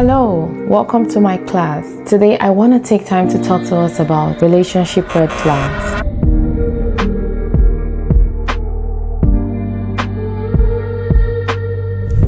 Hello, welcome to my class. Today I want to take time to talk to us about relationship red flags.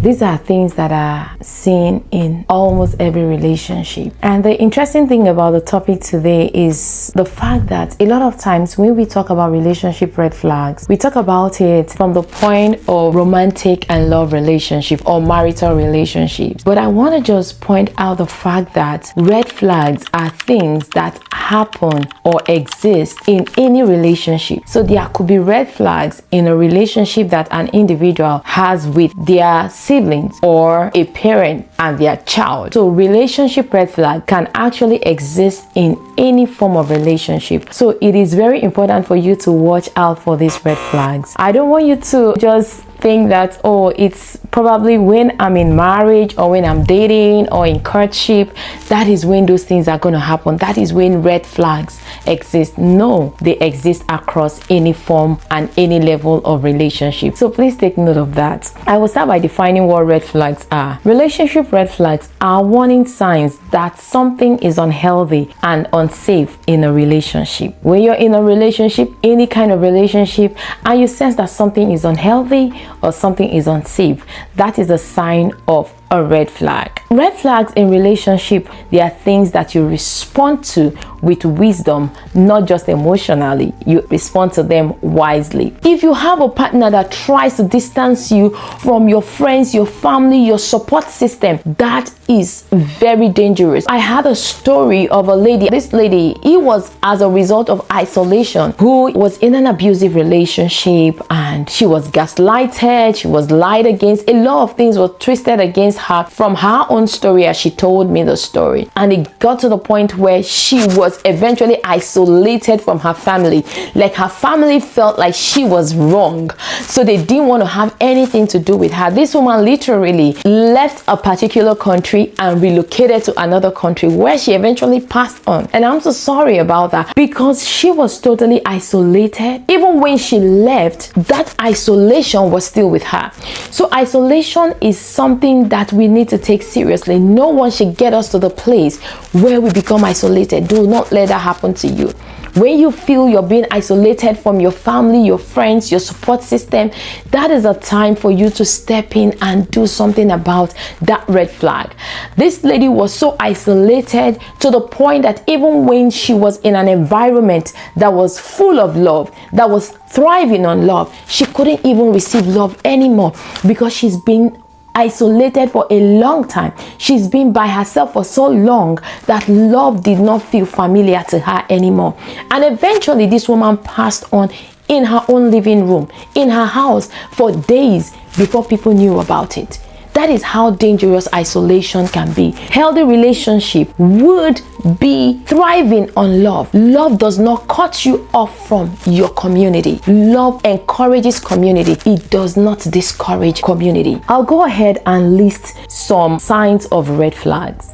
These are things that are seen in almost every relationship. And the interesting thing about the topic today is the fact that a lot of times when we talk about relationship red flags, we talk about it from the point of romantic and love relationship or marital relationship. But I want to just point out the fact that red flags are things that happen or exist in any relationship. So there could be red flags in a relationship that an individual has with their siblings or a parent and their child. So relationship red flag can actually exist in any form of relationship. So it is very important for you to watch out for these red flags. I don't want you to just think that, oh, it's probably when I'm in marriage or when I'm dating or in courtship, that is when those things are going to happen. That is when red flags exist. No, they exist across any form and any level of relationship. So please take note of that. I will start by defining what red flags are. Relationship red flags are warning signs that something is unhealthy and unsafe in a relationship. When you're in a relationship, any kind of relationship, and you sense that something is unhealthy or something is unsafe, that is a sign of a red flag. Red flags in relationship, they are things that you respond to with wisdom, not just emotionally. You respond to them wisely. If you have a partner that tries to distance you from your friends, your family, your support system, that is very dangerous. I had a story of a lady. This lady, it was as a result of isolation, who was in an abusive relationship, and she was gaslighted, she was lied against. A lot of things were twisted against her from her own story as she told me the story. And it got to the point where she was eventually isolated from her family. Like her family felt like she was wrong, so they didn't want to have anything to do with her. This woman literally left a particular country and relocated to another country where she eventually passed on. And I'm so sorry about that, because she was totally isolated. Even when she left, that isolation was still with her. So isolation is something that we need to take seriously. No one should get us to the place where we become isolated. Do not let that happen to you. When you feel you're being isolated from your family, your friends, your support system, that is a time for you to step in and do something about that red flag. This lady was so isolated to the point that even when she was in an environment that was full of love, that was thriving on love, she couldn't even receive love anymore, because she's been isolated for a long time. She's been by herself for so long that love did not feel familiar to her anymore. And eventually this woman passed on in her own living room, in her house, for days before people knew about it. That is how dangerous isolation can be. Healthy relationship would be thriving on love. Love does not cut you off from your community. Love encourages community. It does not discourage community. I'll go ahead and list some signs of red flags.